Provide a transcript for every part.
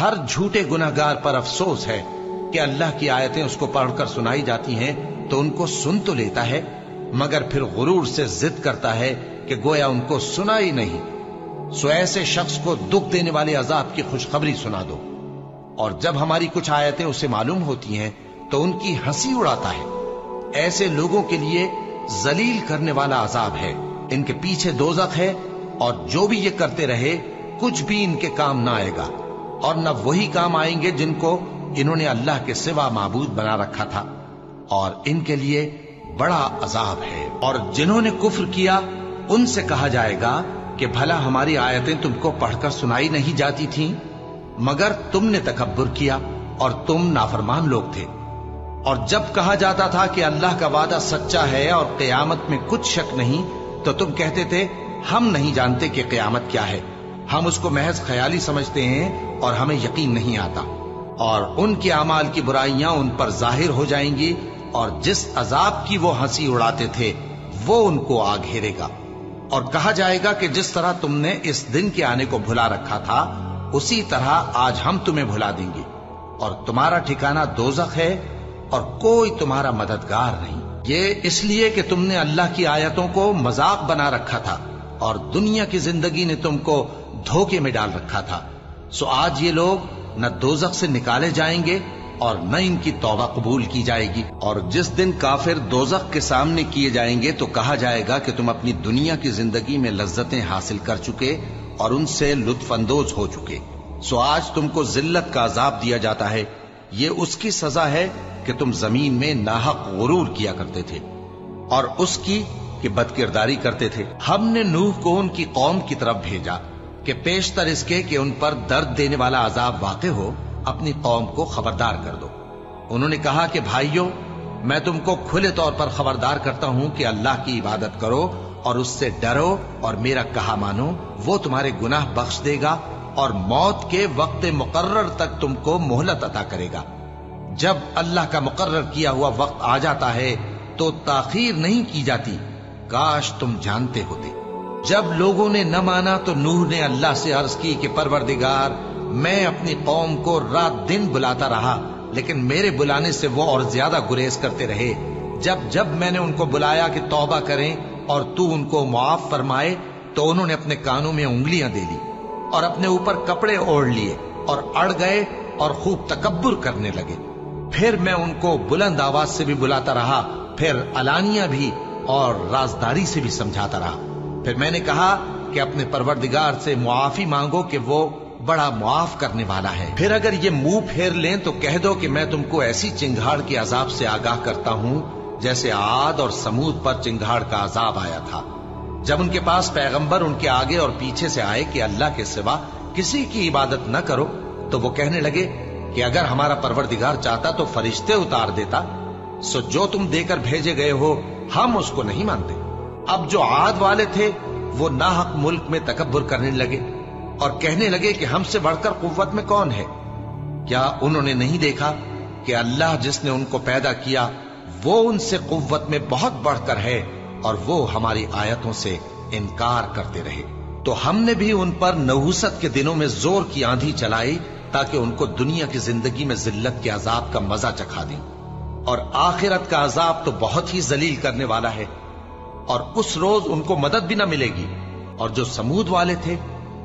ہر جھوٹے گناہگار پر افسوس ہے کہ اللہ کی آیتیں اس کو پڑھ کر سنائی جاتی ہیں تو ان کو سن تو لیتا ہے مگر پھر غرور سے ضد کرتا ہے کہ گویا ان کو سنا ہی نہیں۔ سو ایسے شخص کو دکھ دینے والے عذاب کی خوشخبری سنا دو، اور جب ہماری کچھ آیتیں اسے معلوم ہوتی ہیں تو ان کی ہنسی اڑاتا ہے۔ ایسے لوگوں کے لیے ذلیل کرنے والا عذاب ہے، ان کے پیچھے دوزخ ہے، اور جو بھی یہ کرتے رہے کچھ بھی ان کے کام نہ آئے گا، اور نہ وہی کام آئیں گے جن کو انہوں نے اللہ کے سوا معبود بنا رکھا تھا، اور ان کے لیے بڑا عذاب ہے۔ اور جنہوں نے کفر کیا ان سے کہا جائے گا کہ بھلا ہماری آیتیں تم کو پڑھ کر سنائی نہیں جاتی تھیں، مگر تم نے تکبر کیا اور تم نافرمان لوگ تھے۔ اور جب کہا جاتا تھا کہ اللہ کا وعدہ سچا ہے اور قیامت میں کچھ شک نہیں، تو تم کہتے تھے ہم نہیں جانتے کہ قیامت کیا ہے، ہم اس کو محض خیالی سمجھتے ہیں اور ہمیں یقین نہیں آتا۔ اور ان کے اعمال کی برائیاں ان پر ظاہر ہو جائیں گی، اور جس عذاب کی وہ ہنسی اڑاتے تھے وہ ان کو آ گھیرے گا۔ اور کہا جائے گا کہ جس طرح تم نے اس دن کے آنے کو بھلا رکھا تھا اسی طرح آج ہم تمہیں بھلا دیں گے، اور تمہارا ٹھکانہ دوزخ ہے اور کوئی تمہارا مددگار نہیں۔ یہ اس لیے کہ تم نے اللہ کی آیتوں کو مذاق بنا رکھا تھا اور دنیا کی زندگی نے تم کو دھوکے میں ڈال رکھا تھا۔ سو آج یہ لوگ نہ دوزخ سے نکالے جائیں گے اور نہ ان کی توبہ قبول کی جائے گی۔ اور جس دن کافر دوزخ کے سامنے کیے جائیں گے تو کہا جائے گا کہ تم اپنی دنیا کی زندگی میں لذتیں حاصل کر چکے اور ان سے لطف اندوز ہو چکے، سو آج تم کو ذلت کا عذاب دیا جاتا ہے۔ یہ اس کی سزا ہے کہ تم زمین میں ناحق غرور کیا کرتے تھے، اور اس کی کہ بد کرداری کرتے تھے۔ ہم نے نوح کو ان کی قوم کی طرف بھیجا کہ پیشتر اس کے کہ ان پر درد دینے والا عذاب واقع ہو اپنی قوم کو خبردار کر دو۔ انہوں نے کہا کہ بھائیو، میں تم کو کھلے طور پر خبردار کرتا ہوں کہ اللہ کی عبادت کرو اور اس سے ڈرو اور میرا کہا مانو، وہ تمہارے گناہ بخش دے گا اور موت کے وقت مقرر تک تم کو مہلت عطا کرے گا۔ جب اللہ کا مقرر کیا ہوا وقت آ جاتا ہے تو تاخیر نہیں کی جاتی، کاش تم جانتے ہوتے۔ جب لوگوں نے نہ مانا تو نوح نے اللہ سے عرض کی کہ پروردگار، میں اپنی قوم کو رات دن بلاتا رہا لیکن میرے بلانے سے وہ اور زیادہ گریز کرتے رہے۔ جب میں نے ان کو بلایا کہ توبہ کریں اور تو ان کو معاف فرمائے تو انہوں نے اپنے کانوں میں انگلیاں دے لی اور اپنے اوپر کپڑے اوڑھ لیے اور اڑ گئے اور خوب تکبر کرنے لگے۔ پھر میں ان کو بلند آواز سے بھی بلاتا رہا، پھر علانیہ بھی اور رازداری سے بھی سمجھاتا رہا۔ پھر میں نے کہا کہ اپنے پروردگار سے معافی مانگو کہ وہ بڑا معاف کرنے والا ہے۔ پھر اگر یہ منہ پھیر لیں تو کہہ دو کہ میں تم کو ایسی چنگھاڑ کے عذاب سے آگاہ کرتا ہوں جیسے عاد اور سمود پر چنگھاڑ کا عذاب آیا تھا، جب ان کے پاس پیغمبر ان کے آگے اور پیچھے سے آئے کہ اللہ کے سوا کسی کی عبادت نہ کرو، تو وہ کہنے لگے کہ اگر ہمارا پروردگار چاہتا تو فرشتے اتار دیتا، سو جو تم دے کر بھیجے گئے ہو ہم اس کو نہیں مانتے۔ اب جو عاد والے تھے وہ ناحق ملک میں تکبر کرنے لگے اور کہنے لگے کہ ہم سے بڑھ کر قوت میں کون ہے؟ کیا انہوں نے نہیں دیکھا کہ اللہ جس نے ان کو پیدا کیا وہ ان سے قوت میں بہت بڑھ کر ہے، اور وہ ہماری آیتوں سے انکار کرتے رہے۔ تو ہم نے بھی ان پر نحوست کے دنوں میں زور کی آندھی چلائی تاکہ ان کو دنیا کی زندگی میں ذلت کے عذاب کا مزہ چکھا دیں، اور آخرت کا عذاب تو بہت ہی ذلیل کرنے والا ہے، اور اس روز ان کو مدد بھی نہ ملے گی۔ اور جو سمود والے تھے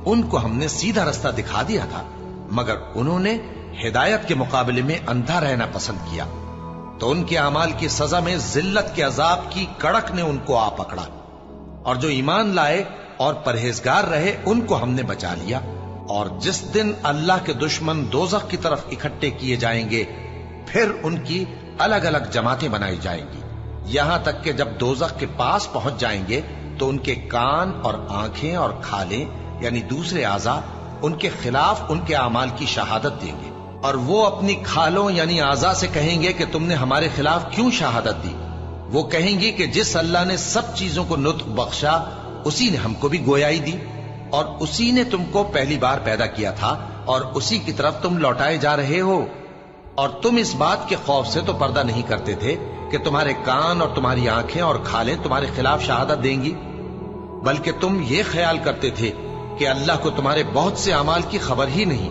ان کو ہم نے سیدھا رستہ دکھا دیا تھا، مگر انہوں نے ہدایت کے مقابلے میں اندھا رہنا پسند کیا، تو ان کے اعمال کی سزا میں ذلت کے عذاب کی کڑک نے ان کو آ پکڑا۔ اور جو ایمان لائے اور پرہیزگار رہے ان کو ہم نے بچا لیا۔ اور جس دن اللہ کے دشمن دوزخ کی طرف اکٹھے کیے جائیں گے پھر ان کی الگ الگ جماعتیں بنائی جائیں گی، یہاں تک کہ جب دوزخ کے پاس پہنچ جائیں گے تو ان کے کان اور آنکھیں اور کھالیں یعنی دوسرے اعضاء ان کے خلاف ان کے اعمال کی شہادت دیں گے، اور وہ اپنی کھالوں یعنی اعضاء سے کہیں گے کہ تم نے ہمارے خلاف کیوں شہادت دی؟ وہ کہیں گی کہ جس اللہ نے سب چیزوں کو نطق بخشا اسی نے ہم کو بھی گویائی دی، اور اسی نے تم کو پہلی بار پیدا کیا تھا اور اسی کی طرف تم لوٹائے جا رہے ہو۔ اور تم اس بات کے خوف سے تو پردہ نہیں کرتے تھے کہ تمہارے کان اور تمہاری آنکھیں اور کھالیں تمہارے خلاف شہادت دیں گی، بلکہ تم یہ خیال کرتے تھے کہ اللہ کو تمہارے بہت سے اعمال کی خبر ہی نہیں،